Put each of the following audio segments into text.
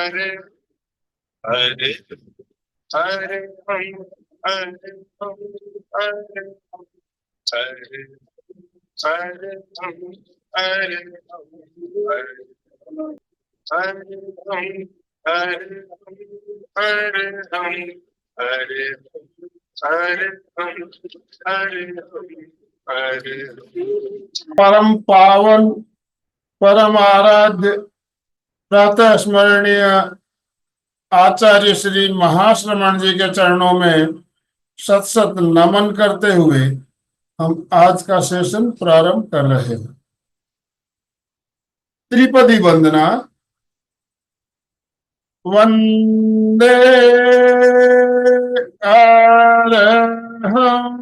हरे हरे हरे हम हरे हम हरे हम हरे हरे हम हरे हम हरे हम हरे हम हरे हम हरे हरे हम हरे हम हरे परम पावन परम आराध्य प्रातः स्मरणीय आचार्य श्री महाश्रमण जी के चरणों में सत सत नमन करते हुए हम आज का सेशन प्रारंभ कर रहे हैं। त्रिपदी वंदना। वंदे अरहं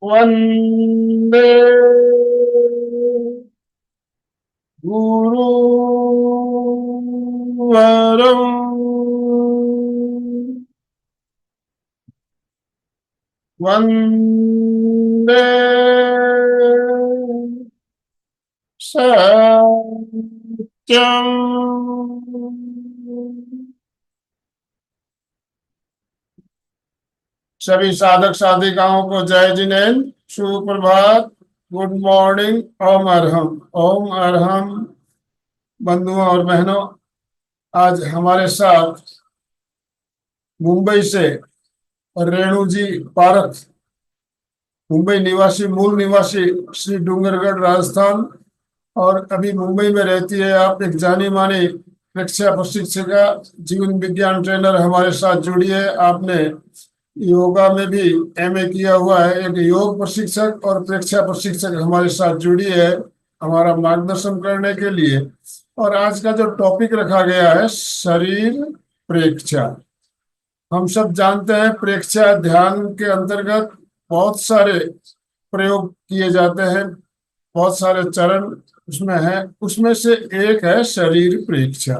वंदे गुरुवरं वंदे सत्यम। सभी साधक साधिकाओं को जय जिनेन्द्र, सुप्रभात, गुड मॉर्निंग, ओम अरहम। ओम अरहम। बंधुओं और बहनों, आज हमारे साथ मुंबई से रेणु जी पारख, मुंबई निवासी, मूल निवासी, श्री डूंगरगढ़, राजस्थान, और अभी मुंबई में रहती है। आप एक जानी मानी प्रेक्षा प्रशिक्षिका, जीवन विज्ञान ट्रेनर हमारे साथ जुड़ी है। आपने योगा में भी एमए किया हुआ है। एक योग प्रशिक्षक और प्रेक्षा प्रशिक्षक हमारे साथ जुड़ी है हमारा मार्गदर्शन करने के लिए। और आज का जो टॉपिक रखा गया है, शरीर प्रेक्षा। हम सब जानते हैं प्रेक्षा ध्यान के अंतर्गत बहुत सारे प्रयोग किए जाते हैं, बहुत सारे चरण उसमें है। उसमें से एक है शरीर प्रेक्षा।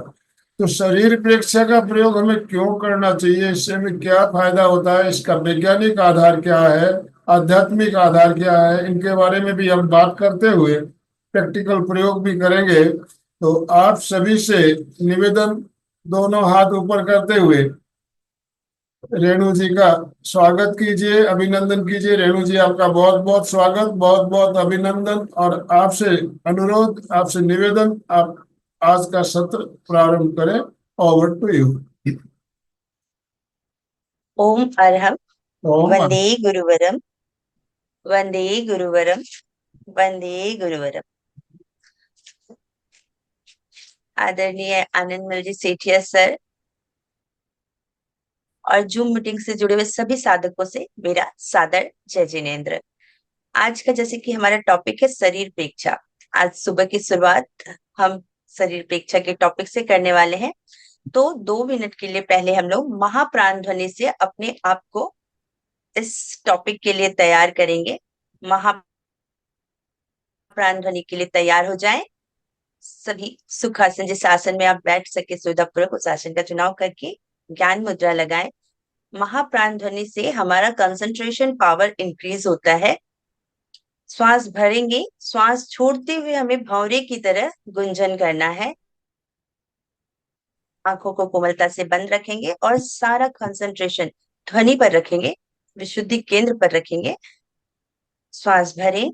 तो शरीर प्रेक्षा का प्रयोग हमें क्यों करना चाहिए, इससे हमें क्या फायदा होता है, इसका वैज्ञानिक आधार क्या है, आध्यात्मिक आधार क्या है, इनके बारे में भी हम बात करते हुए प्रैक्टिकल प्रयोग भी करेंगे। तो आप सभी से निवेदन, दोनों हाथ ऊपर करते हुए रेणु जी का स्वागत कीजिए, अभिनंदन कीजिए। रेणु जी, आपका बहुत बहुत स्वागत, बहुत बहुत अभिनंदन। और आपसे अनुरोध, आपसे निवेदन, आप आज का सत्र प्रारंभ करें। Over to you. ओम अरहम। ओम। वंदे गुरुवरम, वंदे गुरुवरम, वंदे गुरुवरम। आदरणीय आनंदमल जी सेठिया सर और जूम मीटिंग से जुड़े हुए सभी साधकों से मेरा सादर जय जिनेन्द्र। आज का जैसे कि हमारा टॉपिक है शरीर प्रेक्षा। आज सुबह की शुरुआत हम शरीर प्रेक्षा के टॉपिक से करने वाले हैं। तो 2 मिनट के लिए पहले हम लोग महाप्राण ध्वनि से अपने आप को इस टॉपिक के लिए तैयार करेंगे। महाप्राण ध्वनि के लिए तैयार हो जाएं। सभी सुखासन, जिस आसन में आप बैठ सके सुविधापूर्वक, उस आसन का चुनाव करके ज्ञान मुद्रा लगाएं। महाप्राण ध्वनि से हमारा कंसंट्रेशन पावर इंक्रीज होता है। श्वास भरेंगे, श्वास छोड़ते हुए हमें भंवरे की तरह गुंजन करना है। आंखों को कोमलता से बंद रखेंगे और सारा कंसंट्रेशन ध्वनि पर रखेंगे, विशुद्धि केंद्र पर रखेंगे। श्वास भरें।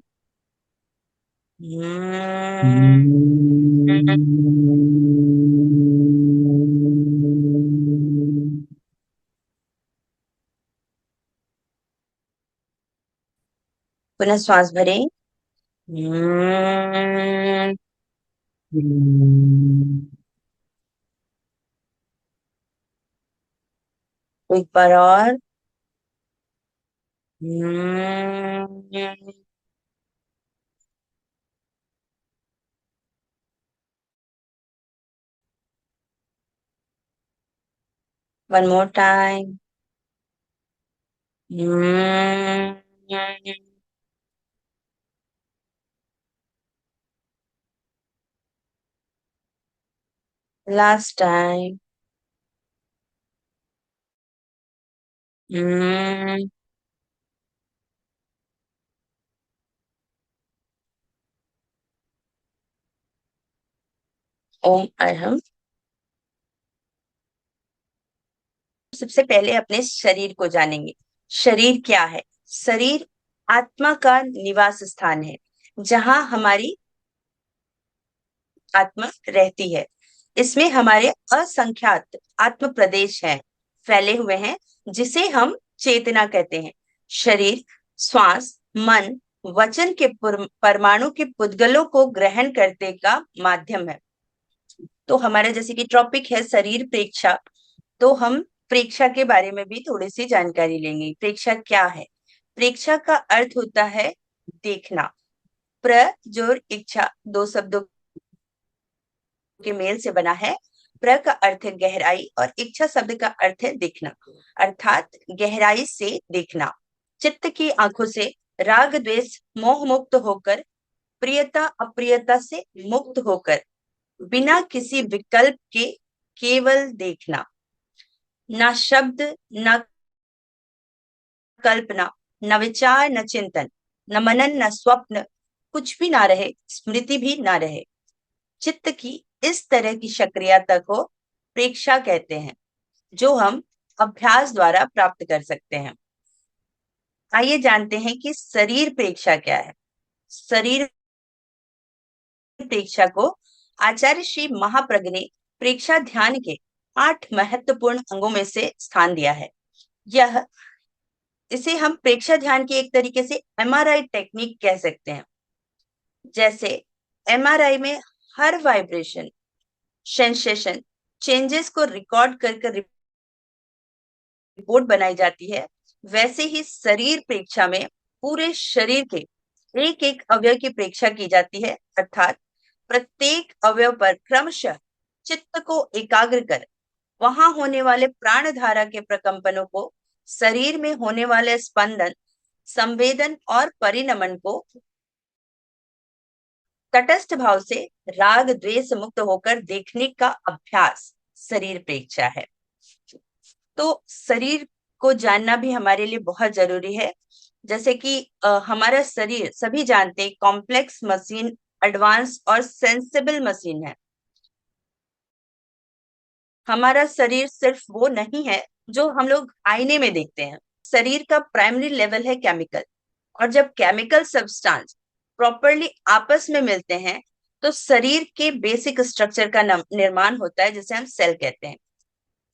पुनः श्वास भरें। एक बार और। One more time. Last time. ओम अरहम। सबसे पहले अपने शरीर को जानेंगे। शरीर क्या है? शरीर आत्मा का निवास स्थान है, जहां हमारी आत्मा रहती है। इसमें हमारे असंख्यात आत्म प्रदेश हैं, फैले हुए हैं, जिसे हम चेतना कहते हैं। शरीर श्वास, मन, वचन के परमाणु के पुद्गलों को ग्रहण करने का माध्यम है। तो हमारा जैसे कि टॉपिक है शरीर प्रेक्षा, तो हम प्रेक्षा के बारे में भी थोड़ी सी जानकारी लेंगे। प्रेक्षा क्या है? प्रेक्षा का अर्थ होता है देखना। प्र जोर इच्छा, दो शब्दों के मेल से बना है। प्र का अर्थ है गहराई और इच्छा शब्द का अर्थ है देखना, अर्थात गहराई से देखना। चित्त की आंखों से राग द्वेष मोह मुक्त होकर, प्रियता अप्रियता से मुक्त होकर, बिना किसी विकल्प के केवल देखना। ना शब्द, न कल्पना, न विचार, न चिंतन, न मनन, न स्वप्न, कुछ भी ना रहे, स्मृति भी ना रहे। चित्त की इस तरह की सक्रियता को प्रेक्षा कहते हैं, जो हम अभ्यास द्वारा प्राप्त कर सकते हैं। आइए जानते हैं कि शरीर प्रेक्षा क्या है। शरीर प्रेक्षा को आचार्य श्री महाप्रज्ञ ने प्रेक्षा ध्यान के 8 महत्वपूर्ण अंगों में से स्थान दिया है। यह इसे हम प्रेक्षा ध्यान की एक तरीके से एमआरआई टेक्निक कह सकते हैं। जैसे एमआरआई में हर वाइब्रेशन, सेंसेशन, चेंजेस को रिकॉर्ड कर रिपोर्ट बनाई जाती है, वैसे ही शरीर प्रेक्षा में पूरे शरीर के एक एक अवयव की प्रेक्षा की जाती है, अर्थात प्रत्येक अवयव पर क्रमशः चित्त को एकाग्र कर वहां होने वाले प्राण धारा के प्रकंपनों को, शरीर में होने वाले स्पंदन, संवेदन और परिणमन को तटस्थ भाव से राग द्वेष मुक्त होकर देखने का अभ्यास शरीर प्रेक्षा है। तो शरीर को जानना भी हमारे लिए बहुत जरूरी है। जैसे कि हमारा शरीर सभी जानते हैं कॉम्प्लेक्स मशीन, एडवांस और सेंसिबल मशीन है। हमारा शरीर सिर्फ वो नहीं है जो हम लोग आईने में देखते हैं। शरीर का प्राइमरी लेवल है केमिकल, और जब केमिकल सब्सटेंस प्रॉपरली आपस में मिलते हैं तो शरीर के बेसिक स्ट्रक्चर का निर्माण होता है, जिसे हम सेल कहते हैं।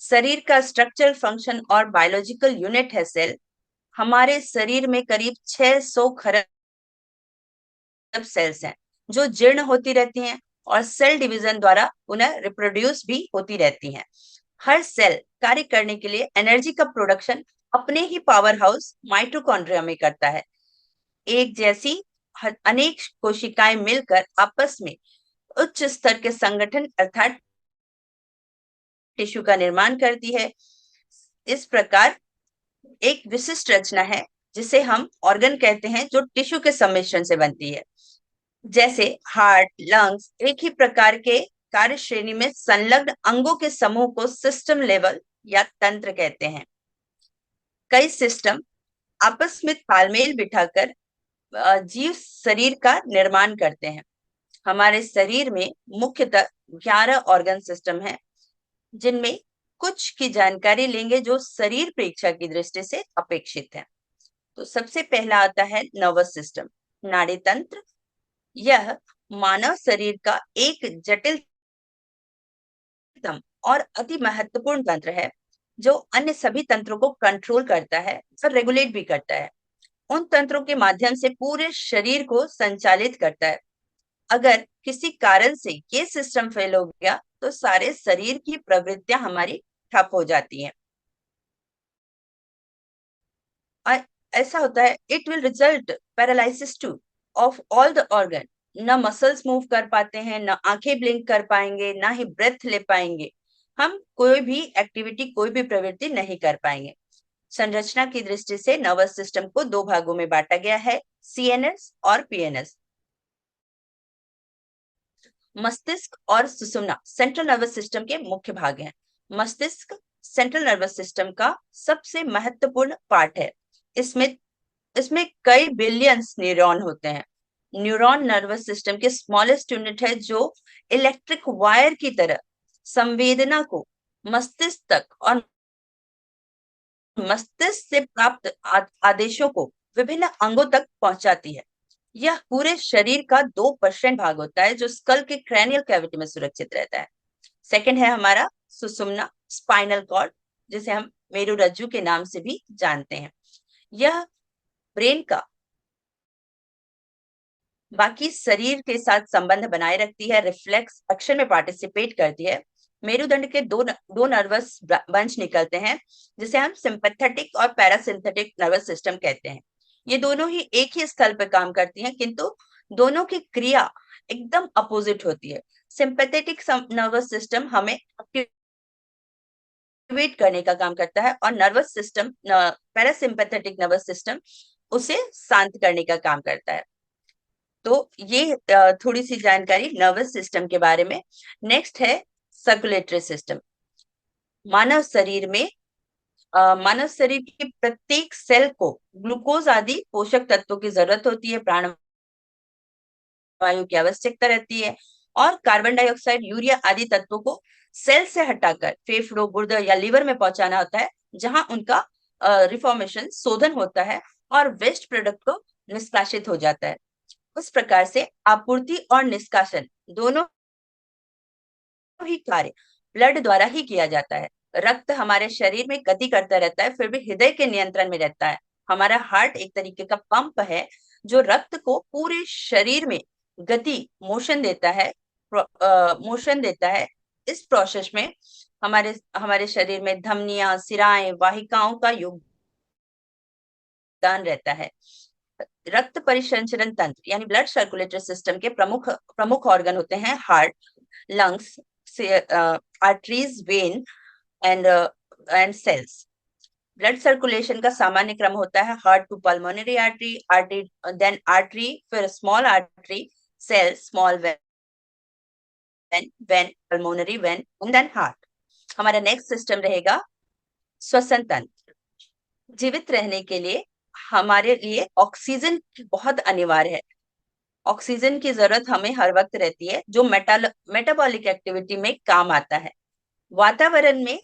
शरीर का स्ट्रक्चर, फंक्शन और बायोलॉजिकल यूनिट है सेल। हमारे शरीर में करीब 600 खरब सेल्स हैं, जो जीर्ण होती रहती हैं और सेल डिवीजन द्वारा पुनः रिप्रोड्यूस भी होती रहती हैं। हर सेल कार्य करने के लिए एनर्जी का प्रोडक्शन अपने ही पावर हाउस माइटोकॉन्ड्रिया में करता है। एक जैसी अनेक कोशिकाएं मिलकर आपस में उच्च स्तर के संगठन अर्थात टिश्यू का निर्माण करती है। इस प्रकार एक विशिष्ट रचना है, जिसे हम ऑर्गन कहते हैं, जो टिश्यू के सम्मिश्रण से बनती है। जैसे हार्ट, लंग्स एक ही प्रकार के कार्य श्रेणी में संलग्न अंगों के समूह को सिस्टम लेवल या तंत्र कहते हैं। कई सिस्टम आपस में तालमेल बिठाकर जीव शरीर का निर्माण करते हैं। हमारे शरीर में मुख्यतः 11 ऑर्गन सिस्टम है, जिनमें कुछ की जानकारी लेंगे जो शरीर प्रेक्षा की दृष्टि से अपेक्षित है। तो सबसे पहला आता है नर्वस सिस्टम, नाड़ी तंत्र। यह मानव शरीर का एक जटिल और अति महत्वपूर्ण तंत्र है, जो अन्य सभी तंत्रों को कंट्रोल करता है और रेगुलेट भी करता है। उन तंत्रों के माध्यम से पूरे शरीर को संचालित करता है। अगर किसी कारण से ये सिस्टम फेल हो गया तो सारे शरीर की प्रवृत्तियां हमारी ठप हो जाती हैं। ऐसा होता है, it will result paralysis two of all the organ. न मसल्स मूव कर पाते हैं, न आंखें ब्लिंक कर पाएंगे, ना ही ब्रेथ ले पाएंगे। हम कोई भी एक्टिविटी, कोई भी प्रवृत्ति नहीं कर पाएंगे। संरचना की दृष्टि से नर्वस सिस्टम को 2 भागों में बांटा गया है, सीएनएस और पीएनएस। मस्तिष्क और सुषुम्ना सेंट्रल नर्वस सिस्टम के मुख्य भाग हैं। मस्तिष्क सेंट्रल नर्वस सिस्टम का सबसे महत्वपूर्ण पार्ट है। इसमें इसमें कई बिलियंस न्यूरॉन होते हैं। न्यूरॉन नर्वस सिस्टम के स्मॉलेस्ट यूनिट है जो इलेक्ट्रिक वायर की तरह संवेदना को मस्तिष्क तक और मस्तिष्क से प्राप्त आदेशों को विभिन्न अंगों तक पहुंचाती है। यह पूरे शरीर का 2% भाग होता है जो स्कल के क्रैनियल कैविटी में सुरक्षित रहता है। सेकंड है हमारा सुषुम्ना स्पाइनल कॉर्ड, जिसे हम मेरुरज्जु के नाम से भी जानते हैं। यह ब्रेन का बाकी शरीर के साथ संबंध बनाए रखती है, रिफ्लेक्स एक्शन में पार्टिसिपेट करती है। मेरुदंड के दो नर्वस बंच निकलते हैं जिसे हम सिंपैथेटिक और पैरासिम्पैथेटिक नर्वस सिस्टम कहते हैं। ये दोनों ही एक ही स्थल पर काम करती हैं, किंतु दोनों की क्रिया एकदम अपोजिट होती है। सिंपैथेटिक नर्वस सिस्टम हमें एक्टिवेट करने का काम करता है और nervous system parasympathetic nervous system उसे शांत करने का काम करता है। तो ये थोड़ी सी जानकारी नर्वस सिस्टम के बारे में। नेक्स्ट है सर्कुलेटरी सिस्टम। मानव शरीर में मानव शरीर के प्रत्येक सेल को ग्लूकोज आदि पोषक तत्वों की जरूरत होती है, प्राणवायु की आवश्यकता रहती है और कार्बन डाइऑक्साइड, यूरिया आदि तत्वों को सेल से हटाकर फेफड़ों, गुर्दे या लीवर में पहुंचाना होता है, जहां उनका रिफॉर्मेशन, शोधन होता है और वेस्ट प्रोडक्ट को निष्कासित हो जाता है। उस प्रकार से आपूर्ति और निष्कासन दोनों ही कार्य ब्लड द्वारा ही किया जाता है। रक्त हमारे शरीर में गति करता रहता है, फिर भी हृदय के नियंत्रण में रहता है। हमारा हार्ट एक तरीके का पंप है जो रक्त को पूरे शरीर में गति, मोशन देता है, इस प्रोसेस में हमारे शरीर में धमनियां, सिराएं, वाहिकाओं का योगदान रहता है। रक्त परिसंचरण तंत्र यानी ब्लड सर्कुलेटरी सिस्टम के प्रमुख ऑर्गन होते हैं heart, lungs, arteries, vein and cells. Blood circulation का सामान्य क्रम होता है heart to pulmonary artery, then artery, फिर small artery, cell, small vein, pulmonary vein and then heart. हमारा नेक्स्ट सिस्टम रहेगा श्वसन तंत्र। जीवित रहने के लिए हमारे लिए ऑक्सीजन बहुत अनिवार्य है। ऑक्सीजन की जरूरत हमें हर वक्त रहती है, जो मेटाबॉलिक एक्टिविटी में काम आता है। वातावरण में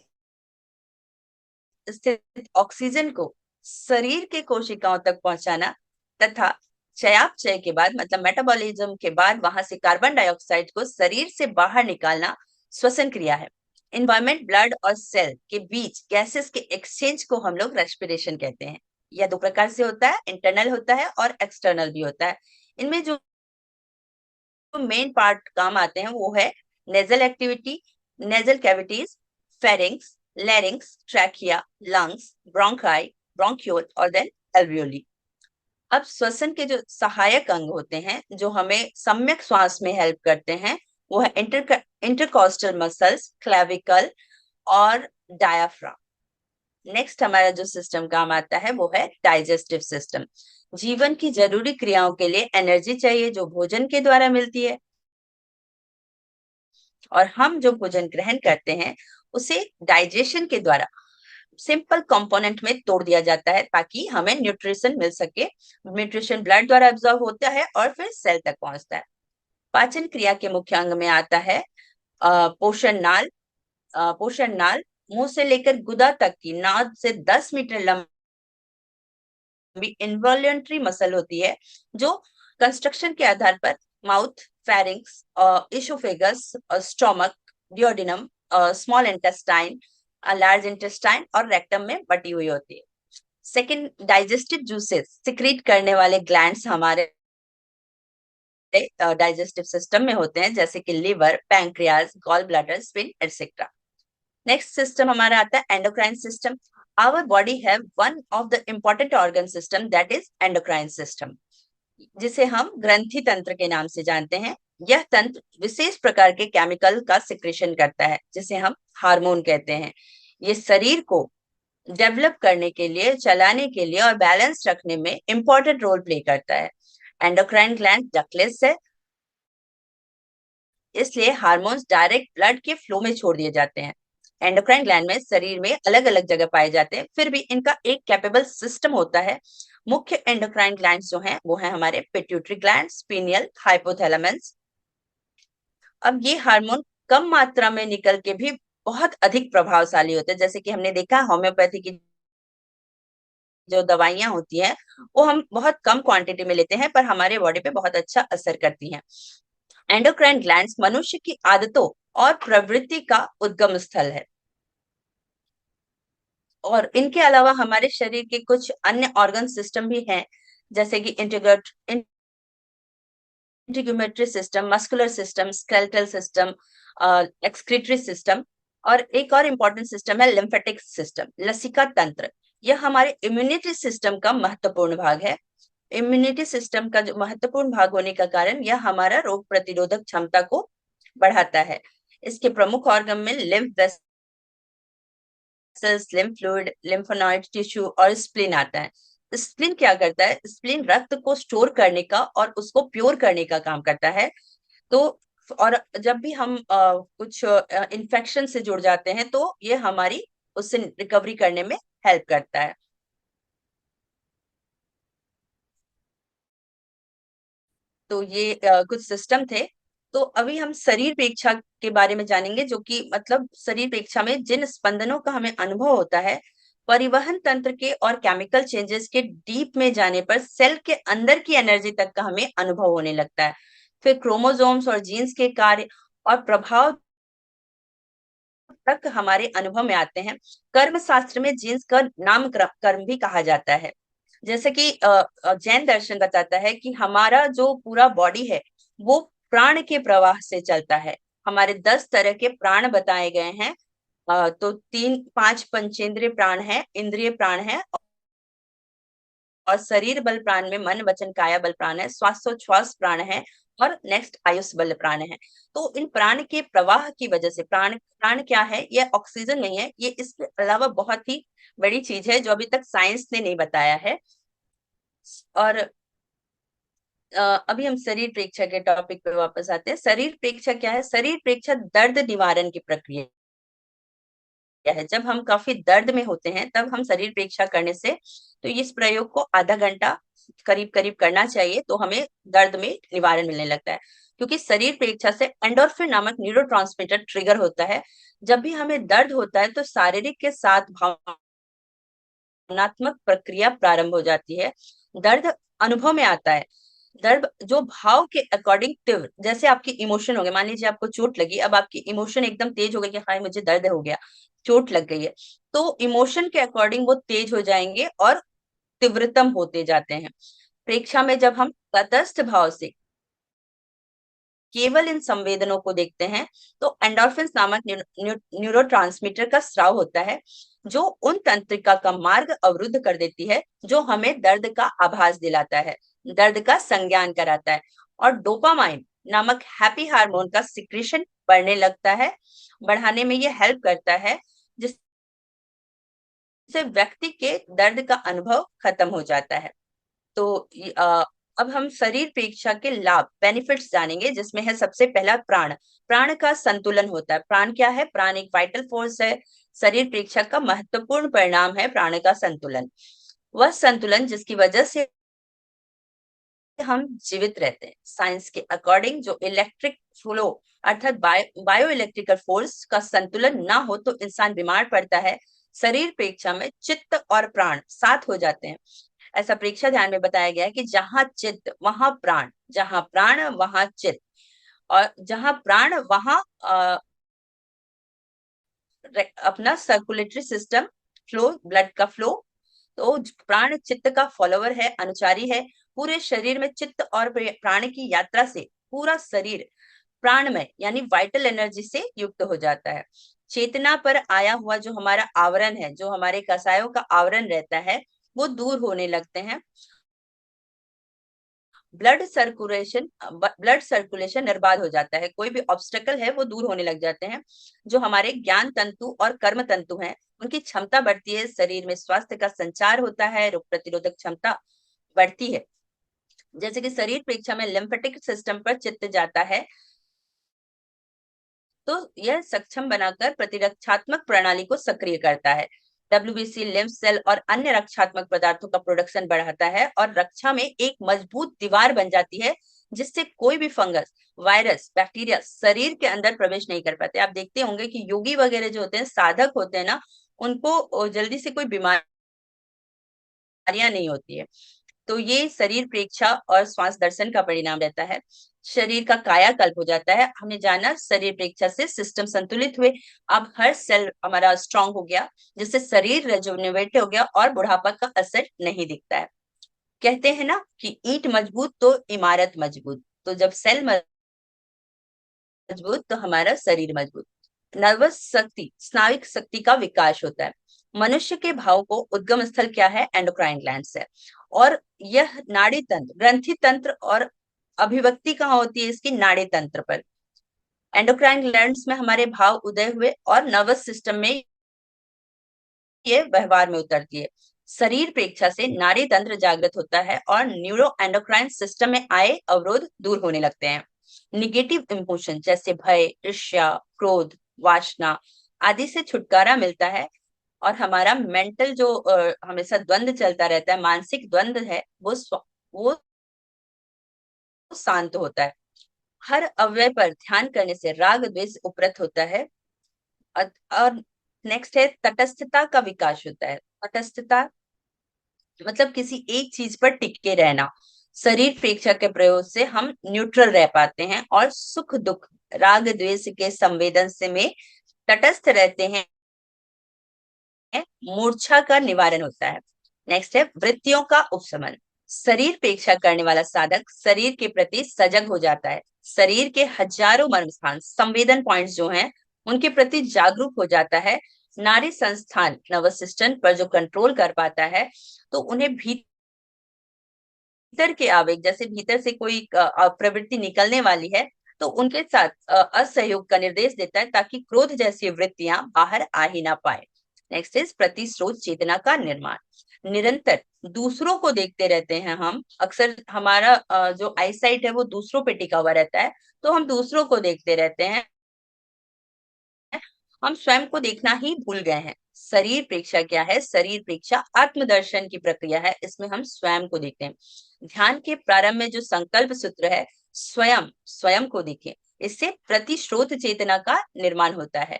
स्थित ऑक्सीजन को शरीर के कोशिकाओं तक पहुंचाना तथा चयापचय के बाद, मतलब मेटाबॉलिज्म के बाद, वहां से कार्बन डाइऑक्साइड को शरीर से बाहर निकालना श्वसन क्रिया है। इन्वायरमेंट, ब्लड और सेल के बीच गैसेस के एक्सचेंज को हम लोग रेस्पिरेशन कहते हैं। यह दो प्रकार से होता है, इंटरनल होता है और एक्सटर्नल भी होता है। इनमें जो मेन पार्ट काम आते हैं वो है nasal activity, nasal cavities, pharynx, लैरिंग्स, trachea, lungs, bronchi, bronchiole और देन एल्वियोली। अब श्वसन के जो सहायक अंग होते हैं जो हमें सम्यक श्वास में हेल्प करते हैं, वो है इंटरकॉस्टल मसल्स, क्लेविकल और डायाफ्राम। नेक्स्ट हमारा जो सिस्टम काम आता है वो है डाइजेस्टिव सिस्टम। जीवन की जरूरी क्रियाओं के लिए एनर्जी चाहिए जो भोजन के द्वारा मिलती है, और हम जो भोजन ग्रहण करते हैं उसे डाइजेशन के द्वारा सिंपल कंपोनेंट में तोड़ दिया जाता है ताकि हमें न्यूट्रिशन मिल सके। न्यूट्रिशन ब्लड द्वारा एब्जॉर्ब होता है और फिर सेल तक पहुंचता है। पाचन क्रिया के मुख्य अंग में आता है पोषण नाल। पोषण नाल मुंह से लेकर गुदा तक की 9 से 10 मीटर लंबी इनवॉल्यूंटरी मसल होती है, जो कंस्ट्रक्शन के आधार पर mouth, pharynx, oesophagus, stomach, duodenum, small intestine, large intestine और रेक्टम में बटी हुई होती है। सेकंड, डाइजेस्टिव जूसेस सिक्रीट करने वाले ग्लैंड्स हमारे डाइजेस्टिव सिस्टम में होते हैं, जैसे कि liver, pancreas, gall bladder, spleen etcetera. Next system हमारा आता है endocrine system. Our body have one of the important organ system that is endocrine system, जिसे हम ग्रंथि तंत्र के नाम से जानते हैं। यह तंत्र विशेष प्रकार के केमिकल का सिक्रेशन करता है जिसे हम हार्मोन कहते हैं। ये शरीर को डेवलप करने के लिए, चलाने के लिए और बैलेंस रखने में इंपॉर्टेंट रोल प्ले करता है। एंडोक्राइन ग्लैंड डक्टलेस है, इसलिए हार्मोन्स डायरेक्ट ब्लड के फ्लो में छोड़ दिए जाते हैं। एंडोक्राइन ग्लैंड में शरीर में अलग अलग जगह पाए जाते हैं, फिर भी इनका एक कैपेबल सिस्टम होता है मुख्य एंडोक्राइन ग्लैंड्स जो हैं वो हैं हमारे पिट्यूटरी ग्लैंड्स, पीनियल, हाइपोथैलेमस। अब ये हार्मोन कम मात्रा में निकल के भी बहुत अधिक प्रभावशाली होते हैं। जैसे कि हमने देखा होम्योपैथी की जो दवाइयां होती हैं वो हम बहुत कम क्वांटिटी में लेते हैं, पर हमारे बॉडी पे बहुत अच्छा असर करती हैं। एंडोक्राइन ग्लैंड्स मनुष्य की आदतों और प्रवृत्ति का उद्गम स्थल है, और इनके अलावा हमारे शरीर के कुछ अन्य ऑर्गन सिस्टम भी हैं, जैसे कि integumentary system, muscular system, skeletal system, excretory system, और एक और इम्पोर्टेंट सिस्टम है लिम्फेटिक सिस्टम, लसिका तंत्र। यह हमारे इम्यूनिटी सिस्टम का महत्वपूर्ण भाग है। इम्यूनिटी सिस्टम का जो महत्वपूर्ण भाग होने का कारण यह हमारा रोग प्रतिरोधक क्षमता को बढ़ाता है। इसके प्रमुख ऑर्गन में lymph vessels, lymph fluid, lymphoid tissue और स्प्लीन आता है। स्प्लीन क्या करता है? स्प्लीन रक्त को स्टोर करने का और उसको प्योर करने का काम करता है। तो और जब भी हम कुछ इन्फेक्शन से जुड़ जाते हैं तो ये हमारी उससे रिकवरी करने में हेल्प करता है। तो ये कुछ सिस्टम थे। तो अभी हम शरीर प्रेक्षा के बारे में जानेंगे, जो कि मतलब शरीर प्रेक्षा में जिन स्पंदनों का हमें अनुभव होता है, परिवहन तंत्र के और केमिकल चेंजेस के डीप में जाने पर सेल के अंदर की एनर्जी तक का हमें अनुभव होने लगता है। फिर क्रोमोसोम्स और जीन्स के कार्य और प्रभाव तक हमारे अनुभव में आते हैं। कर्म शास्त्र में जीन्स का नाम कर्म भी कहा जाता है। जैसे कि जैन दर्शन बताता है कि हमारा जो पूरा बॉडी है वो प्राण के प्रवाह से चलता है। हमारे 10 तरह के प्राण बताए गए हैं। तो 3-5 पंचेंद्रिय प्राण है, इंद्रिय प्राण है, और शरीर बल प्राण में मन वचन काया बल प्राण है, श्वासोच्छ्वास प्राण है, और नेक्स्ट आयुष बल प्राण है। तो इन प्राण के प्रवाह की वजह से, प्राण प्राण क्या है? ये ऑक्सीजन नहीं है, ये इसके अलावा बहुत ही बड़ी चीज है जो अभी तक साइंस ने नहीं बताया है। और अभी हम शरीर प्रेक्षा के टॉपिक पे वापस आते हैं। शरीर प्रेक्षा क्या है? शरीर प्रेक्षा दर्द निवारण की प्रक्रिया है। जब हम काफी दर्द में होते हैं तब हम शरीर प्रेक्षा करने से, तो इस प्रयोग को आधा घंटा करीब करीब करना चाहिए, तो हमें दर्द में निवारण मिलने लगता है। क्योंकि शरीर प्रेक्षा से एंडोर्फिन नामक न्यूरोट्रांसमीटर ट्रिगर होता है। जब भी हमें दर्द होता है तो शारीरिक के साथ भावनात्मक प्रक्रिया प्रारंभ हो जाती है। दर्द अनुभव में आता है। दर्द जो भाव के अकॉर्डिंग तीव्र, जैसे आपकी इमोशन हो गए, मान लीजिए आपको चोट लगी, अब आपकी इमोशन एकदम तेज हो गई कि हाय मुझे दर्द हो गया, चोट लग गई है, तो इमोशन के अकॉर्डिंग वो तेज हो जाएंगे और तीव्रतम होते जाते हैं। प्रेक्षा में जब हम तटस्थ भाव से केवल इन संवेदनों को देखते हैं तो एंडोर्फिन नामक न्यूरोट्रांसमीटर का स्राव होता है, जो उन तंत्रिका का मार्ग अवरुद्ध कर देती है जो हमें दर्द का आभास दिलाता है, दर्द का संज्ञान कराता है। और डोपामाइन नामक हैप्पी हार्मोन का सिक्रीशन बढ़ने लगता है, बढ़ाने में यह हेल्प करता है, जिससे व्यक्ति के दर्द का अनुभव खत्म हो जाता है। तो अब हम शरीर प्रेक्षा के लाभ, बेनिफिट्स जानेंगे, जिसमें है सबसे पहला प्राण। प्राण का संतुलन होता है। प्राण क्या है? प्राण एक वाइटल फोर्स है। शरीर प्रेक्षा का महत्वपूर्ण परिणाम है प्राण का संतुलन। वह संतुलन जिसकी वजह से हम जीवित रहते हैं। साइंस के अकॉर्डिंग जो इलेक्ट्रिक फ्लो अर्थात बायो इलेक्ट्रिकल फोर्स का संतुलन ना हो तो इंसान बीमार पड़ता है। शरीर प्रेक्षा में चित्त और प्राण साथ हो जाते हैं। ऐसा प्रेक्षा ध्यान में बताया गया है कि जहां चित्त वहां प्राण, जहां प्राण वहां चित्त, और जहां प्राण वहां अपना सर्कुलेटरी सिस्टम फ्लो, ब्लड का फ्लो। तो प्राण चित्त का फॉलोवर है, अनुचारी है। पूरे शरीर में चित्त और प्राण की यात्रा से पूरा शरीर प्राणमय यानी वाइटल एनर्जी से युक्त हो जाता है। चेतना पर आया हुआ जो हमारा आवरण है, जो हमारे कसायों का आवरण रहता है, वो दूर होने लगते हैं। ब्लड सर्कुलेशन निर्बाध हो जाता है। कोई भी ऑब्स्टेकल है वो दूर होने लग जाते हैं। जो हमारे ज्ञान तंतु और कर्म तंतु हैं उनकी क्षमता बढ़ती है। शरीर में स्वास्थ्य का संचार होता है, रोग प्रतिरोधक क्षमता बढ़ती है। जैसे कि शरीर परीक्षा में लिम्फेटिक सिस्टम पर चित्त जाता है तो यह सक्षम बनाकर प्रतिरक्षात्मक प्रणाली को सक्रिय करता है। WBC, लिम्फ सेल और अन्य रक्षात्मक पदार्थों का प्रोडक्शन बढ़ाता है और रक्षा में एक मजबूत दीवार बन जाती है, जिससे कोई भी फंगस, वायरस, बैक्टीरिया शरीर के अंदर प्रवेश नहीं कर पाते। आप देखते होंगे कि योगी वगैरह जो होते हैं, साधक होते हैं ना, उनको जल्दी से कोई बीमारियां नहीं होती है। तो ये शरीर प्रेक्षा और श्वास दर्शन का परिणाम रहता है। शरीर का कायाकल्प हो जाता है। हमने जाना शरीर प्रेक्षा से सिस्टम संतुलित हुए, अब हर सेल हमारा स्ट्रांग हो गया, जिससे शरीर रेजुवेनेट हो गया और बुढ़ापा का असर नहीं दिखता है। कहते हैं ना कि ईंट मजबूत तो इमारत मजबूत, तो जब सेल मजबूत तो हमारा शरीर मजबूत। नर्वस शक्ति, स्नायविक शक्ति का विकास होता है। मनुष्य के भाव को उद्गम स्थल क्या है? एंडोक्राइन ग्लैंड्स है। और यह नाड़ी तंत्र, ग्रंथि तंत्र और अभिव्यक्ति कहाँ होती है इसकी? नाड़ी तंत्र पर। एंडोक्राइन ग्लैंड्स में हमारे भाव उदय हुए और नर्वस सिस्टम में ये व्यवहार में उतरती है। शरीर प्रेक्षा से नाड़ी तंत्र जागृत होता है और न्यूरो एंडोक्राइन सिस्टम में आए अवरोध दूर होने लगते हैं। निगेटिव इमोशन जैसे भय, ईर्ष्या, क्रोध, वासना आदि से छुटकारा मिलता है और हमारा मेंटल जो हमेशा द्वंद चलता रहता है, मानसिक द्वंद है, वो शांत होता है। हर अवयव पर ध्यान करने से राग द्वेष उपरत होता है। और नेक्स्ट है तटस्थता का विकास होता है। तटस्थता मतलब किसी एक चीज पर टिके रहना। शरीर प्रेक्षा के प्रयोग से हम न्यूट्रल रह पाते हैं और सुख दुख, राग द्वेष के संवेदन से में तटस्थ रहते हैं। मूर्छा का निवारण होता है। नेक्स्ट है वृत्तियों का उपशमन। शरीर प्रेक्षा करने वाला साधक शरीर के प्रति सजग हो जाता है। शरीर के हजारों मर्म स्थान, संवेदन पॉइंट्स जो हैं, उनके प्रति जागरूक हो जाता है। नाड़ी संस्थान, नर्वस सिस्टम पर जो कंट्रोल कर पाता है, तो उन्हें भीतर के आवेग, जैसे भीतर से कोई प्रवृत्ति निकलने वाली है, तो उनके साथ असहयोग का निर्देश देता है, ताकि क्रोध जैसी वृत्तियां बाहर आ ही ना पाए। नेक्स्ट इज प्रतिस्रोत चेतना का निर्माण। निरंतर दूसरों को देखते रहते हैं हम, अक्सर हमारा जो आईसाइट है वो दूसरों पे टिका हुआ रहता है, तो हम दूसरों को देखते रहते हैं, हम स्वयं को देखना ही भूल गए हैं। शरीर प्रेक्षा क्या है? शरीर प्रेक्षा आत्मदर्शन की प्रक्रिया है। इसमें हम स्वयं को देखते हैं। ध्यान के प्रारंभ में जो संकल्प सूत्र है, स्वयं स्वयं को देखें, इससे प्रतिश्रोत चेतना का निर्माण होता है।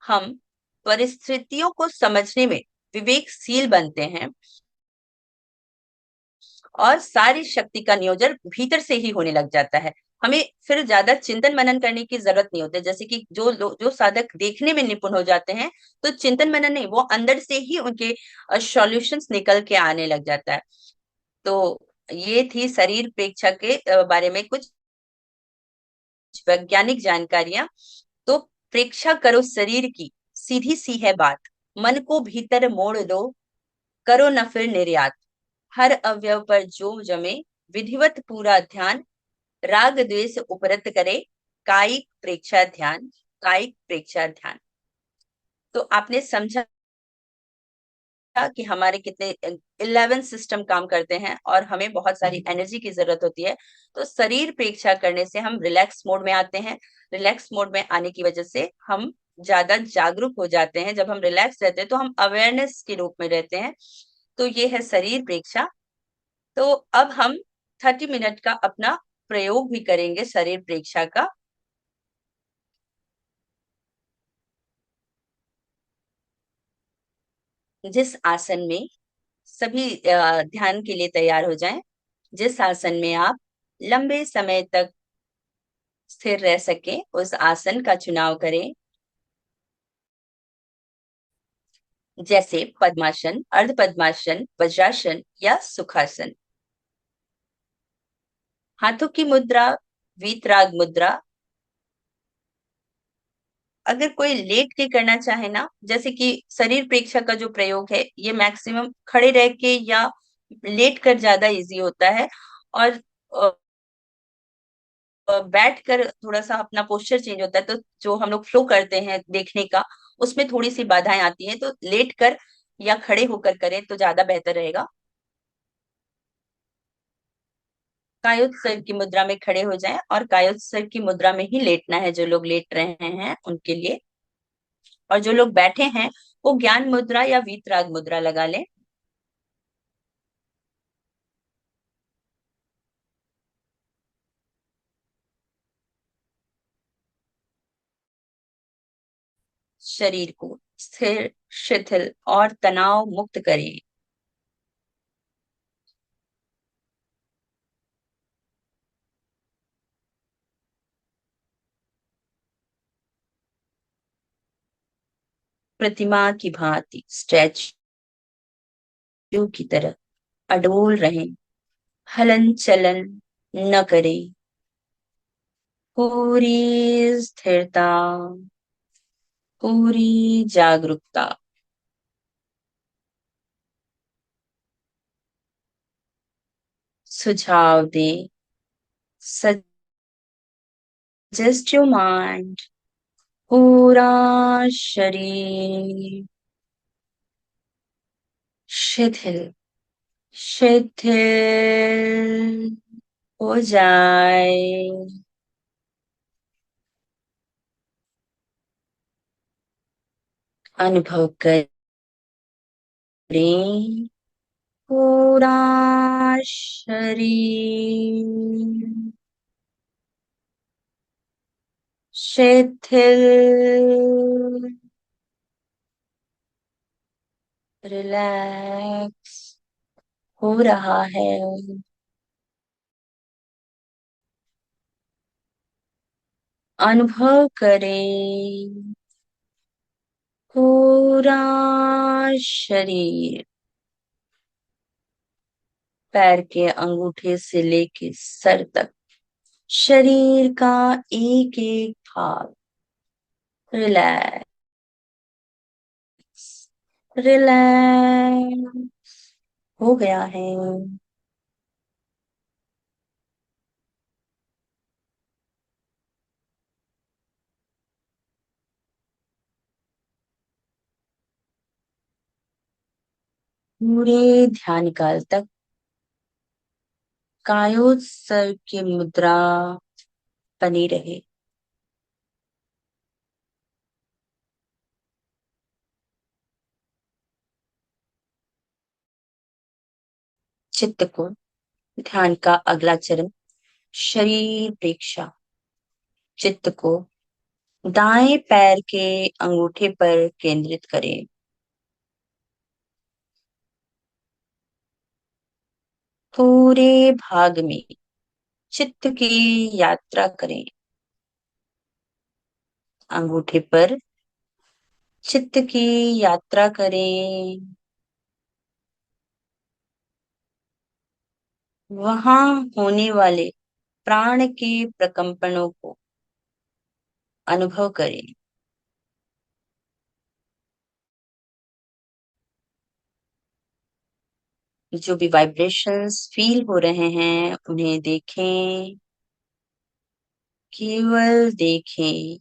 हम परिस्थितियों को समझने में विवेकशील बनते हैं और सारी शक्ति का नियोजन भीतर से ही होने लग जाता है। हमें फिर ज्यादा चिंतन मनन करने की जरूरत नहीं होती। जैसे कि जो साधक देखने में निपुण हो जाते हैं, तो चिंतन मनन नहीं, वो अंदर से ही उनके सॉल्यूशंस निकल के आने लग जाता है। तो ये थी शरीर प्रेक्षा के बारे में कुछ वैज्ञानिक जानकारियां। तो प्रेक्षा करो शरीर की, सीधी सी है बात, मन को भीतर मोड़ दो, करो न फिर निर्यात। हर अवयव पर जो जमे, विधिवत पूरा ध्यान, राग द्वेष उपरत करे, कायिक प्रेक्षा ध्यान, कायिक प्रेक्षा ध्यान। तो आपने समझा कि हमारे कितने 11 सिस्टम काम करते हैं और हमें बहुत सारी एनर्जी की जरूरत होती है। तो शरीर प्रेक्षा करने से हम रिलैक्स मोड में आते हैं। रिलैक्स मोड में आने की वजह से हम ज्यादा जागरूक हो जाते हैं। जब हम रिलैक्स रहते हैं तो हम अवेयरनेस के रूप में रहते हैं। तो ये है शरीर प्रेक्षा। तो अब हम 30 मिनट का अपना प्रयोग भी करेंगे शरीर प्रेक्षा का। जिस आसन में सभी ध्यान के लिए तैयार हो जाएं, जिस आसन में आप लंबे समय तक स्थिर रह सके, उस आसन का चुनाव करें। जैसे पद्मासन, अर्ध पद्मासन, वज्रासन या सुखासन। हाथों की मुद्रा वीतराग मुद्रा। अगर कोई लेट के करना चाहे ना, जैसे कि शरीर प्रेक्षा का जो प्रयोग है, ये मैक्सिमम खड़े रह के या लेट कर ज्यादा इजी होता है। और बैठ कर थोड़ा सा अपना पोस्चर चेंज होता है, तो जो हम लोग फ्लो करते हैं देखने का, उसमें थोड़ी सी बाधाएं आती हैं। तो लेट कर या खड़े होकर करें तो ज्यादा बेहतर रहेगा। कायोत्सर्ग की मुद्रा में खड़े हो जाएं और कायोत्सर्ग की मुद्रा में ही लेटना है, जो लोग लेट रहे हैं उनके लिए। और जो लोग बैठे हैं वो ज्ञान मुद्रा या वीतराग मुद्रा लगा लें। शरीर को स्थिर, शिथिल और तनाव मुक्त करें। प्रतिमा की भांति स्टैच्यू की तरह अडोल रहें, हलन चलन न करें। पूरी स्थिरता, पूरी जागरूकता। सुझाव दें, सजेस्ट योर माइंड। पूरा शरीर शिथिल शिथिल हो जाए। अनुभव करें, पूरा शरीर शिथिल, रिलैक्स हो रहा है। अनुभव करें, पूरा शरीर पैर के अंगूठे से लेके सर तक, शरीर का एक एक भाग रिलैक्स, रिलैक्स हो गया है। पूरे ध्यान काल तक कायोत्सर्ग की मुद्रा बनी रहे। चित्त को ध्यान का अगला चरण शरीर प्रेक्षा। चित्त को दाएं पैर के अंगूठे पर केंद्रित करें। पूरे भाग में चित्त की यात्रा करें। अंगूठे पर चित्त की यात्रा करें। वहां होने वाले प्राण के प्रकंपनों को अनुभव करें। जो भी वाइब्रेशंस फील हो रहे हैं उन्हें देखें, केवल देखें।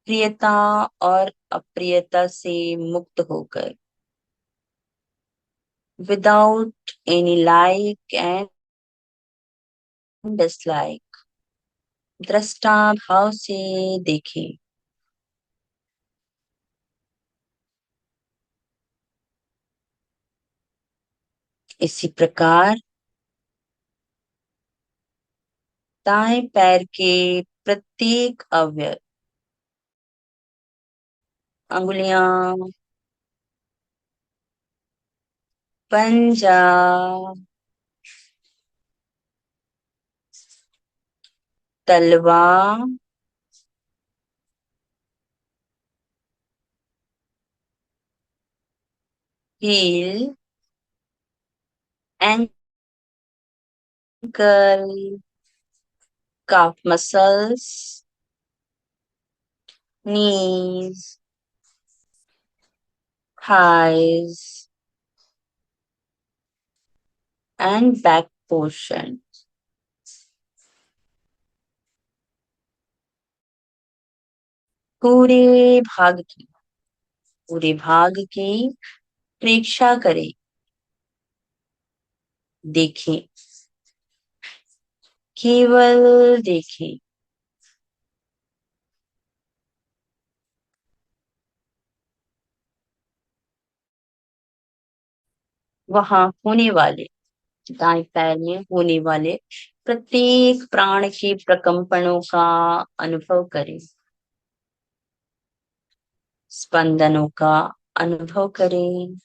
प्रियता और अप्रियता से मुक्त होकर, without any like and dislike, दृष्टा भाव से देखें। इसी प्रकार दाएं पैर के प्रत्येक अवयव, अंगुलियां, पंजा, तलवा, heel, ankle, calf muscles, knees, thighs, and back portion. पूरे भाग की पूरे भाग की प्रेक्षा करें। देखें, केवल देखें। वहां होने वाले, दाएं पैर में होने वाले प्रत्येक प्राण के प्रकंपनों का अनुभव करें, स्पंदनों का अनुभव करें।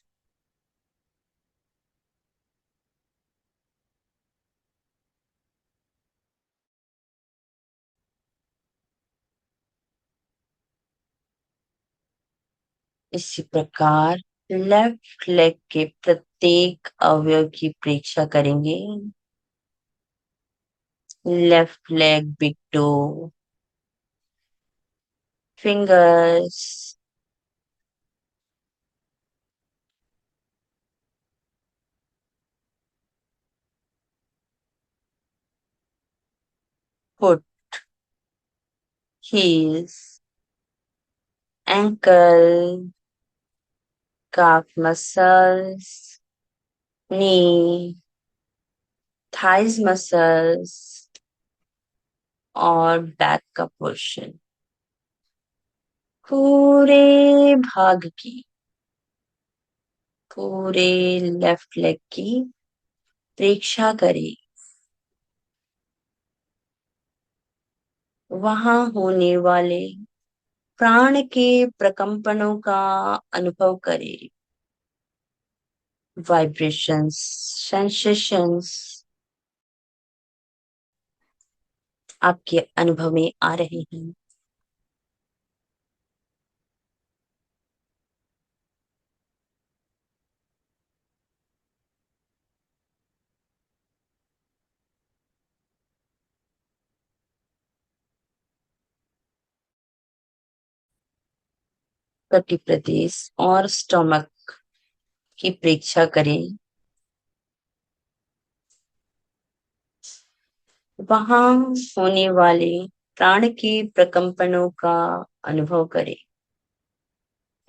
इसी प्रकार लेफ्ट लेग के प्रत्येक अवयव की परीक्षा करेंगे। Left leg, big toe, fingers, foot, heels, ankle, calf muscles, knee, thighs muscles और बैक का पोर्शन। पूरे भाग की, पूरे लेफ्ट लेग की परीक्षा करें। वहां होने वाले प्राण के प्रकंपनों का अनुभव करें, वाइब्रेशंस, सेंसेशंस आपके अनुभव में आ रहे हैं। कटी प्रदेश और स्टमक की परीक्षा करें। वहां होने वाले प्राण के प्रकंपनों का अनुभव करें।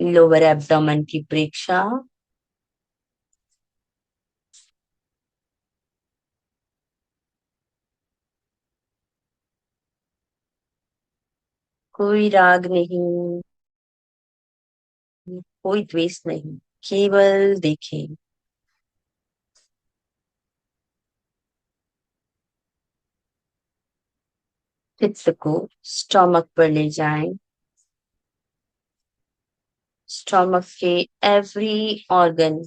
लोअर एब्डोमेन की परीक्षा, कोई राग नहीं, कोई द्वेष नहीं, केवल देखें। चित्त को स्टमक पर ले जाएं। स्टमक के every organ,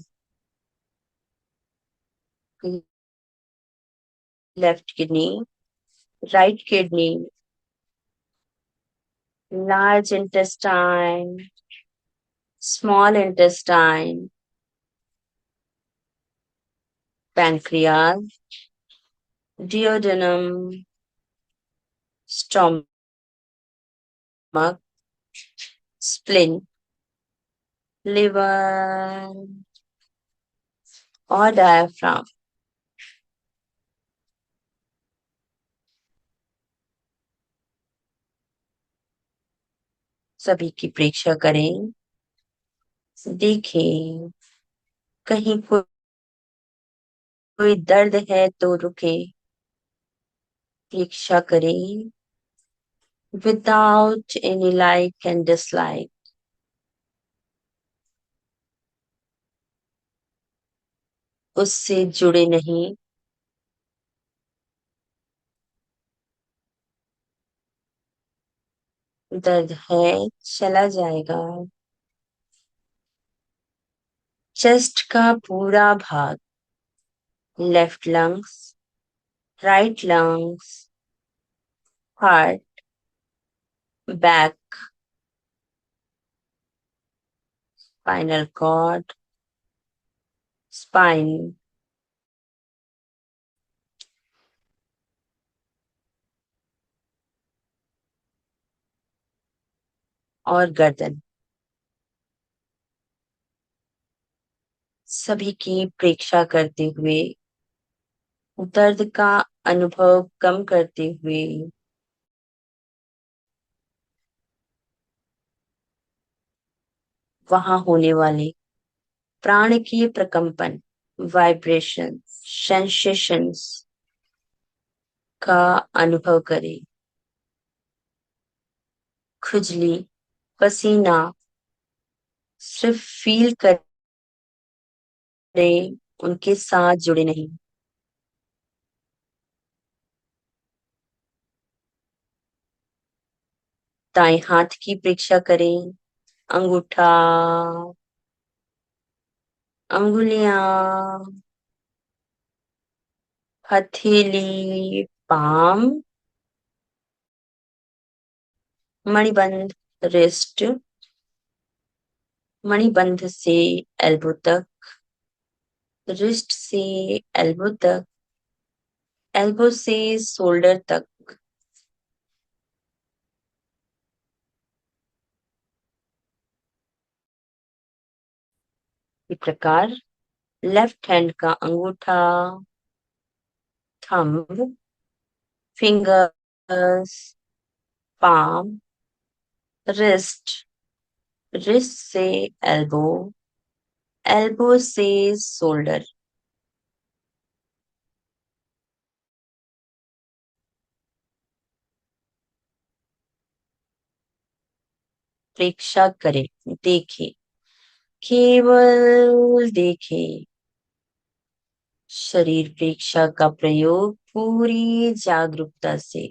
left kidney, right kidney, large intestine, small intestine, pancreas, duodenum, stomach, spleen, liver और डायफ्राम सभी की परीक्षा करें। देखें कहीं कोई दर्द है तो रुके, परीक्षा करें without any like and dislike. उससे जुड़े नहीं, दर्द है चला जाएगा। चेस्ट का पूरा भाग, left lungs, right lungs, heart, back, spinal cord, spine और गर्दन सभी की परीक्षा करते हुए, दर्द का अनुभव कम करते हुए, वहां होने वाले प्राण की प्रकंपन, वाइब्रेशन, सेंसेशंस का अनुभव करें। खुजली, पसीना सिर्फ फील करें, उनके साथ जुड़े नहीं। दाएं हाथ की परीक्षा करें। अंगूठा, अंगुलियां, हथेली, पाम, मणिबंध, रिस्ट, मणिबंध से एल्बो तक, रिस्ट से एल्बो तक, एल्बो से शोल्डर तक। इस प्रकार लेफ्ट हैंड का अंगूठा, thumb, fingers, palm, wrist, wrist से एल्बो, एल्बो से शोल्डर। प्रेक्षा करें, देखें, केवल देखें। शरीर प्रेक्षा का प्रयोग पूरी जागरूकता से।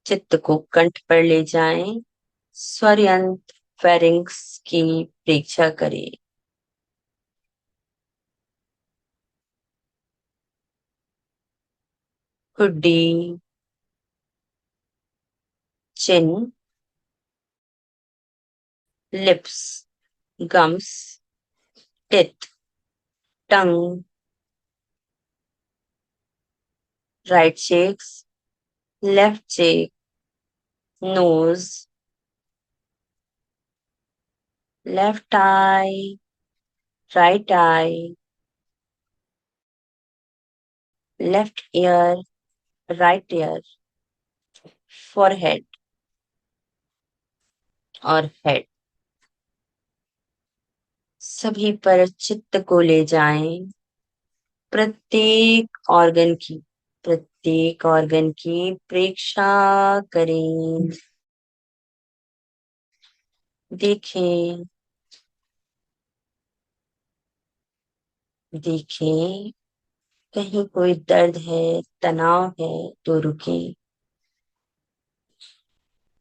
चित्त को कंठ पर ले जाएं। स्वर यंत्र फेरिंक्स की प्रेक्षा करें। हुड्डी, chin, lips, gums, teeth, tongue, right cheeks, left cheek, nose, left eye, right eye, left ear, right ear, forehead और हेड। सभी पर चित्त को ले जाएं। प्रत्येक ऑर्गन की प्रेक्षा करें। देखें, देखें, कहीं कोई दर्द है, तनाव है तो रुकें।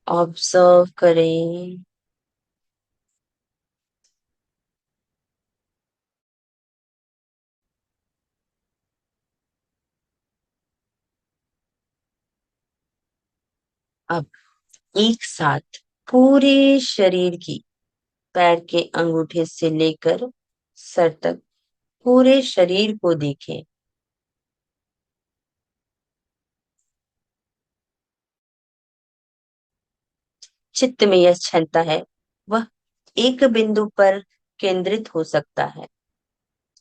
ऑब्जर्व करें। अब एक साथ पूरे शरीर की, पैर के अंगूठे से लेकर सर तक पूरे शरीर को देखें। चित्त में यह क्षमता है, वह एक बिंदु पर केंद्रित हो सकता है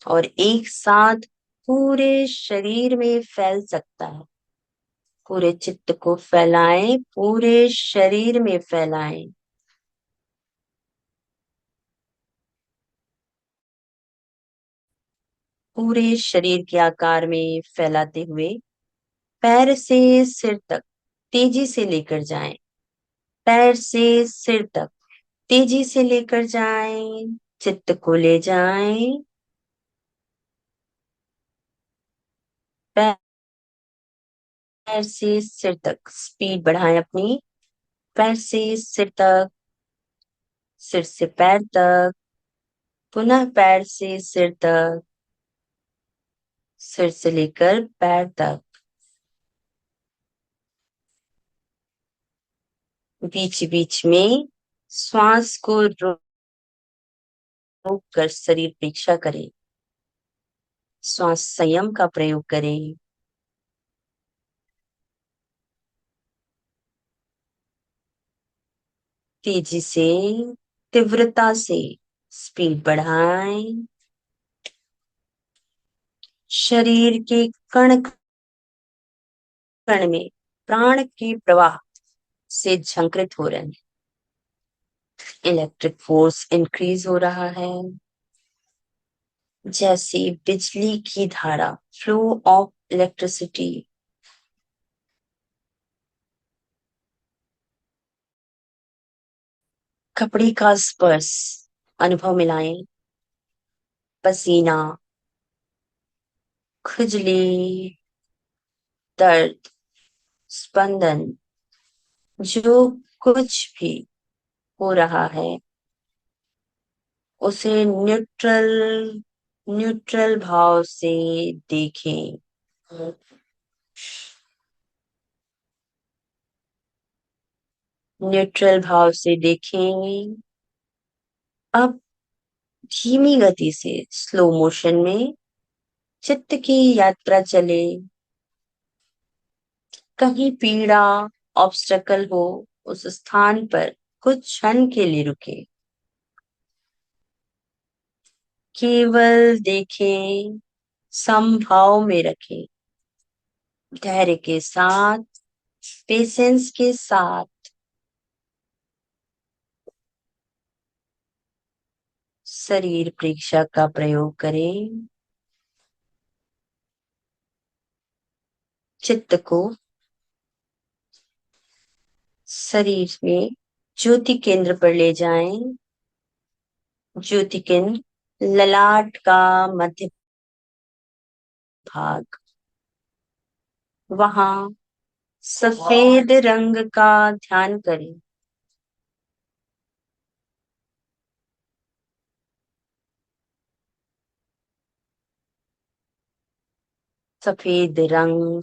और एक साथ पूरे शरीर में फैल सकता है। पूरे चित्त को फैलाएं, पूरे शरीर में फैलाएं। पूरे शरीर के आकार में फैलाते हुए पैर से सिर तक तेजी से लेकर जाएं। पैर से सिर तक तेजी से लेकर जाएं। चित्त को ले जाएं। पैर से सिर तक स्पीड बढ़ाएं अपनी। पैर से सिर तक, सिर से पैर तक, पुनः पैर से सिर तक, सिर से लेकर पैर तक। बीच बीच में श्वास को रोक कर शरीर परीक्षा करें। श्वास संयम का प्रयोग करें। तेजी से, तीव्रता से स्पीड बढ़ाएं। शरीर के कण कण में प्राण के प्रवाह से झंकृत हो रहे हैं। इलेक्ट्रिक फोर्स इंक्रीज हो रहा है, जैसे बिजली की धारा, फ्लो ऑफ इलेक्ट्रिसिटी। कपड़े का स्पर्श, अनुभव मिलाएं। पसीना, खुजली, दर्द, स्पंदन, जो कुछ भी हो रहा है उसे न्यूट्रल न्यूट्रल भाव से देखें। न्यूट्रल भाव से देखें। अब धीमी गति से स्लो मोशन में चित्त की यात्रा चले। कहीं पीड़ा, ऑब्स्टकल हो, उस स्थान पर कुछ क्षण के लिए रुके। केवल देखें, समभाव में रखें, धैर्य के साथ, पेशेंस के साथ। शरीर परीक्षा का प्रयोग करें। चित्त को शरीर में ज्योति केंद्र पर ले जाएं। ज्योति केंद्र ललाट का मध्य भाग। वहां सफेद रंग का ध्यान करें। सफेद रंग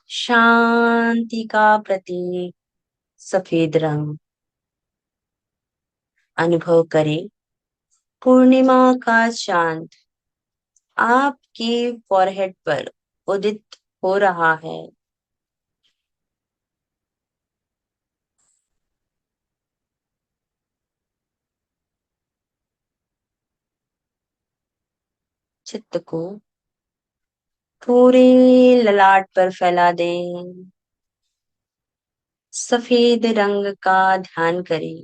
शांति का प्रतीक। सफेद रंग अनुभव करें। पूर्णिमा का चांद आपके फॉरहेड पर उदित हो रहा है। चित्त को पूरे ललाट पर फैला दें। सफेद रंग का ध्यान करें।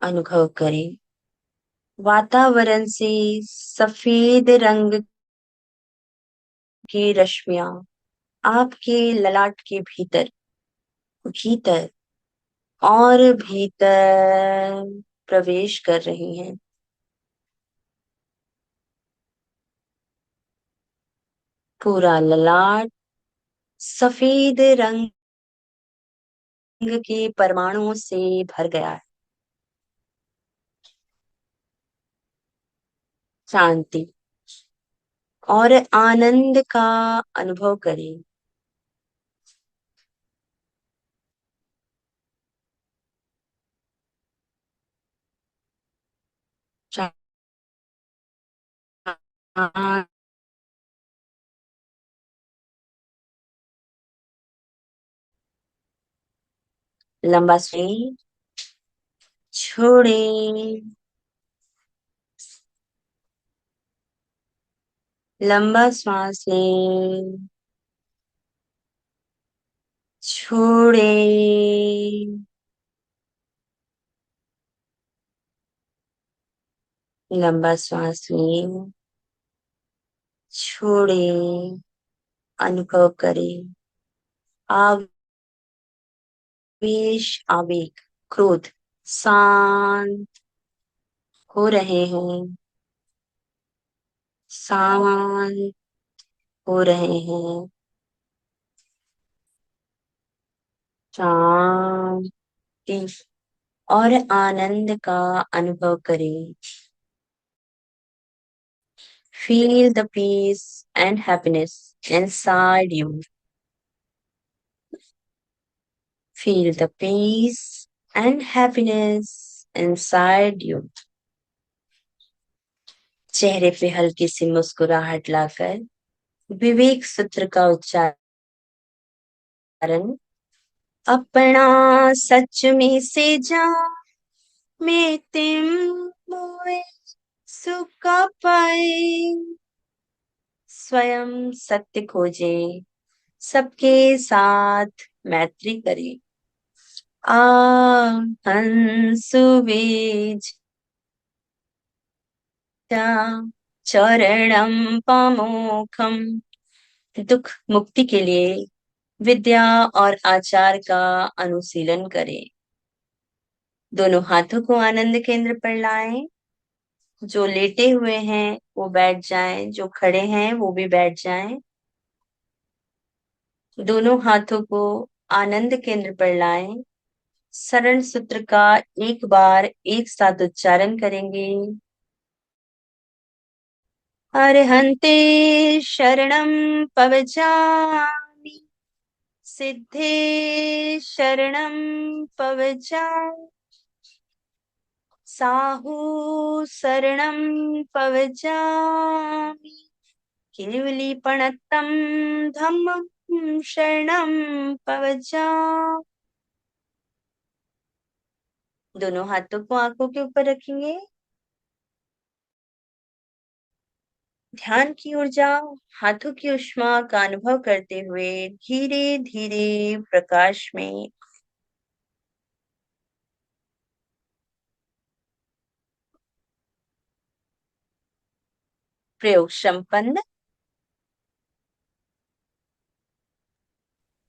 अनुभव करें वातावरण से सफेद रंग की रश्मियां आपके ललाट के भीतर भीतर और भीतर प्रवेश कर रही हैं। पूरा ललाट सफेद रंग के परमाणुओं से भर गया है। शांति और आनंद का अनुभव करें। शांत, लंबा सांस छोड़ें। लंबा श्वास लें, छोड़ें। लंबा श्वास लें, छोड़ें। अनुभव करें आवेश, आवेग, क्रोध शांत हो रहे हैं। शांत हो रहे हैं। शांति और आनंद का अनुभव करें। Feel the peace and happiness inside you. Feel the peace and happiness inside you. चेहरे पे हल्की सी मुस्कुराहट लाकर विवेक सूत्र का उच्चारण। अपना सच में से जा में तिम मोए सुख पाए। स्वयं सत्य खोजे, सबके साथ मैत्री करे। हंसुवेज चरणम पमोखम। दुख मुक्ति के लिए विद्या और आचार का अनुशीलन करें। दोनों हाथों को आनंद केंद्र पर लाएं। जो लेटे हुए हैं वो बैठ जाएं, जो खड़े हैं वो भी बैठ जाएं। दोनों हाथों को आनंद केंद्र पर लाएं। शरण सूत्र का एक बार एक साथ उच्चारण करेंगे। अरहन्ते शरणं पवचामि, सिद्धे शरणं पवचामि, साहू शरणं पवचामि, केवलीपणत्तं धम्मं शरणं पवचामि। दोनों हाथों को आंखों के ऊपर रखेंगे। ध्यान की ऊर्जा, हाथों की ऊष्मा का अनुभव करते हुए धीरे धीरे प्रकाश में प्रयोग संपन्न।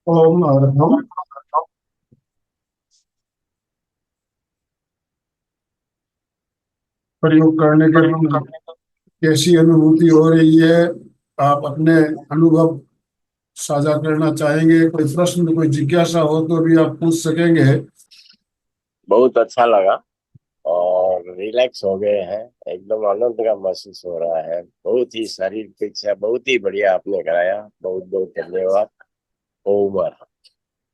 ओम अरहम। प्रयोग करने के बाद कैसी अनुभूति हो रही है, आप अपने अनुभव साझा करना चाहेंगे? कोई प्रश्न, कोई जिज्ञासा हो तो भी आप पूछ सकेंगे। बहुत अच्छा लगा और रिलैक्स हो गए हैं। एकदम आनंद का महसूस हो रहा है। बहुत ही शरीर परीक्षा बहुत ही बढ़िया आपने कराया। बहुत बहुत धन्यवाद। ओम।